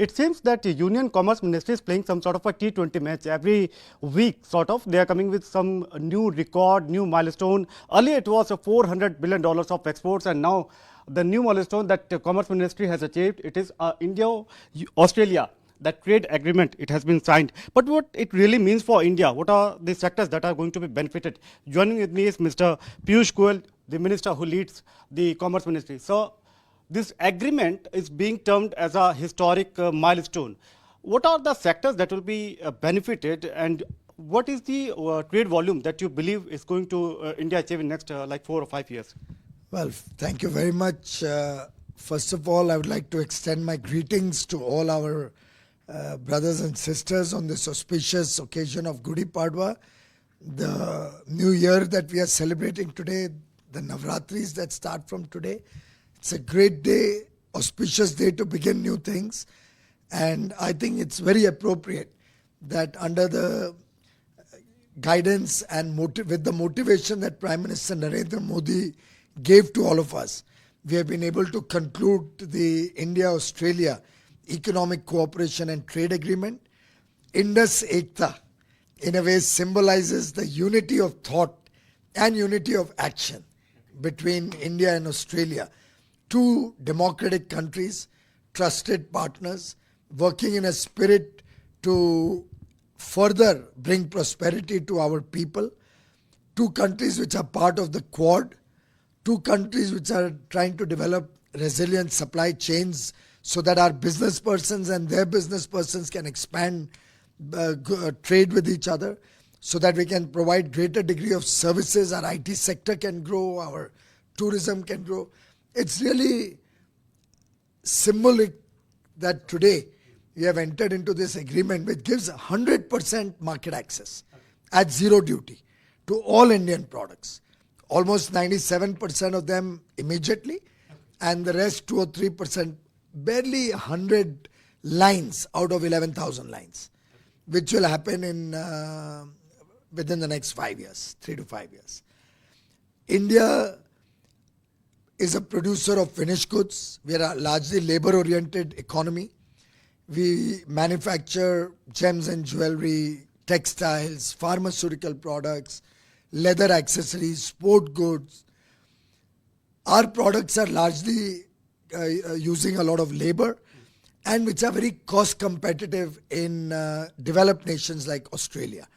It seems that the Union Commerce Ministry is playing some sort of a T20 match every week, sort of. They are coming with some new record, new milestone. Earlier it was a $400 billion of exports, and now the new milestone that the Commerce Ministry has achieved, it is India-Australia. That trade agreement, it has been signed. But what it really means for India, what are the sectors that are going to be benefited? Joining with me is Mr. Piyush Goyal, the minister who leads the Commerce Ministry. So, this agreement is being termed as a historic milestone. What are the sectors that will be benefited, and what is the trade volume that you believe is going to India achieve in next like 4 or 5 years? Well, thank you very much. First of all, I would like to extend my greetings to all our brothers and sisters on this auspicious occasion of Gudi Padwa, the new year that we are celebrating today, the Navratris that start from today. It's a great day, auspicious day to begin new things, and I think it's very appropriate that under the guidance and with the motivation that Prime Minister Narendra Modi gave to all of us, we have been able to conclude the India-Australia Economic Cooperation and Trade Agreement. Indus Ekta, in a way, symbolizes the unity of thought and unity of action between India and Australia. Two democratic countries, trusted partners, working in a spirit to further bring prosperity to our people. Two countries which are part of the Quad. Two countries which are trying to develop resilient supply chains so that our business persons and their business persons can expand trade with each other, so that we can provide greater degree of services, our IT sector can grow, our tourism can grow. It's really symbolic that today we have entered into this agreement which gives 100% market access at zero duty to all Indian products. Almost 97% of them immediately, and the rest 2 or 3%, barely 100 lines out of 11,000 lines, which will happen in within the next 5 years, 3 to 5 years. India is a producer of finished goods. We are a largely labor-oriented economy. We manufacture gems and jewelry, textiles, pharmaceutical products, leather accessories, sport goods. Our products are largely using a lot of labor, and which are very cost competitive in developed nations like Australia.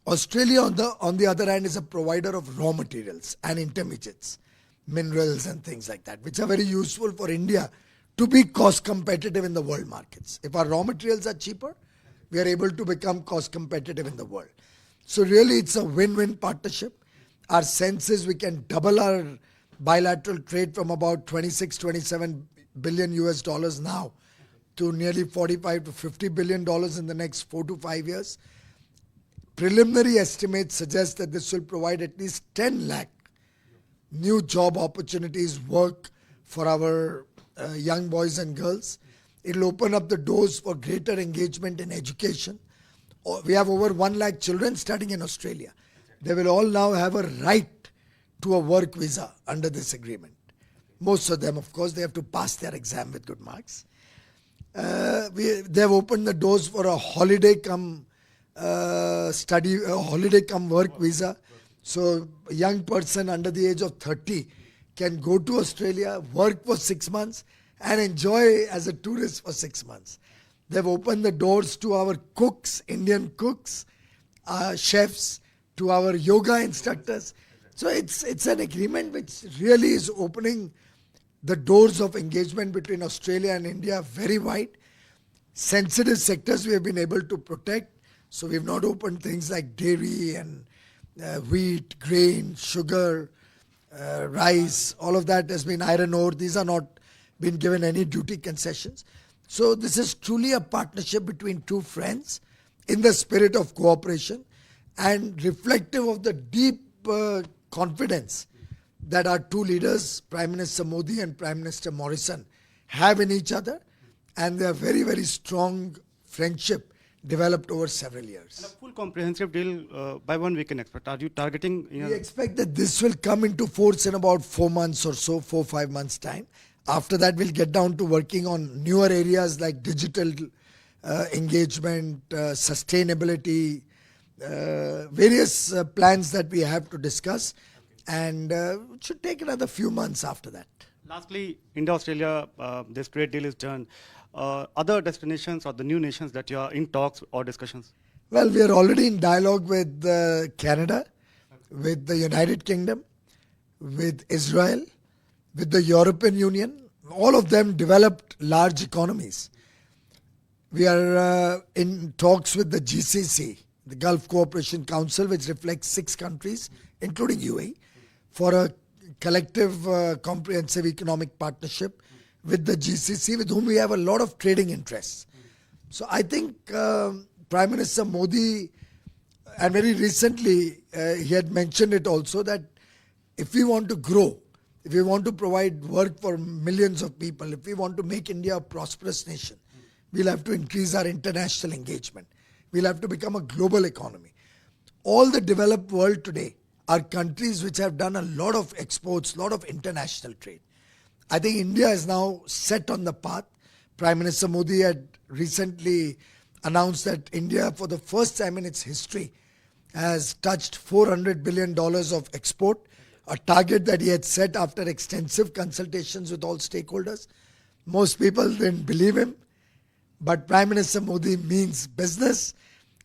Australia, on the other hand, is a provider of raw materials and intermediates, minerals and things like that, which are very useful for India to be cost competitive in the world markets. If our raw materials are cheaper, we are able to become cost competitive in the world. So really it's a win-win partnership. Our sense is we can double our bilateral trade from about 27 billion US dollars now to nearly 45 to 50 billion dollars in the next 4 to 5 years. Preliminary estimates suggest that this will provide at least 10 lakh new job opportunities, work for our young boys and girls. It will open up the doors for greater engagement in education. We have over 1 lakh children studying in Australia. They will all now have a right to a work visa under this agreement. Most of them, of course, they have to pass their exam with good marks. They have opened the doors for a holiday come work visa. So a young person under the age of 30 can go to Australia, work for 6 months and enjoy as a tourist for 6 months. They've opened the doors to our cooks, Indian cooks, chefs, to our yoga instructors. So it's an agreement which really is opening the doors of engagement between Australia and India very wide. Sensitive sectors we have been able to protect. So we've not opened things like dairy and wheat, grain, sugar, rice. All of that has been iron ore. These are not been given any duty concessions. So this is truly a partnership between two friends in the spirit of cooperation and reflective of the deep confidence that our two leaders, Prime Minister Modi and Prime Minister Morrison, have in each other, and they are very, very strong friendship developed over several years. And a full comprehensive deal by when we can expect? Are you targeting? We expect that this will come into force in about 4 months or so, 4-5 months time. After that, we'll get down to working on newer areas like digital engagement, sustainability, various plans that we have to discuss. And it should take another few months after that. Lastly, India-Australia, this trade deal is done. Other destinations or the new nations that you are in talks or discussions? Well, we are already in dialogue with Canada, with the United Kingdom, with Israel, with the European Union. All of them developed large economies. We are in talks with the GCC, the Gulf Cooperation Council, which reflects 6 countries, including UAE, for a collective comprehensive economic partnership with the GCC, with whom we have a lot of trading interests. So I think Prime Minister Modi, and very recently he had mentioned it also, that if we want to grow, if we want to provide work for millions of people, if we want to make India a prosperous nation, we'll have to increase our international engagement. We'll have to become a global economy. All the developed world today are countries which have done a lot of exports, a lot of international trade. I think India is now set on the path. Prime Minister Modi had recently announced that India, for the first time in its history, has touched $400 billion of export, a target that he had set after extensive consultations with all stakeholders. Most people didn't believe him, but Prime Minister Modi means business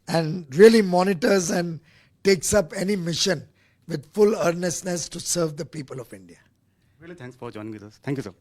and really monitors and takes up any mission with full earnestness to serve the people of India. Really, thanks for joining with us. Thank you, sir.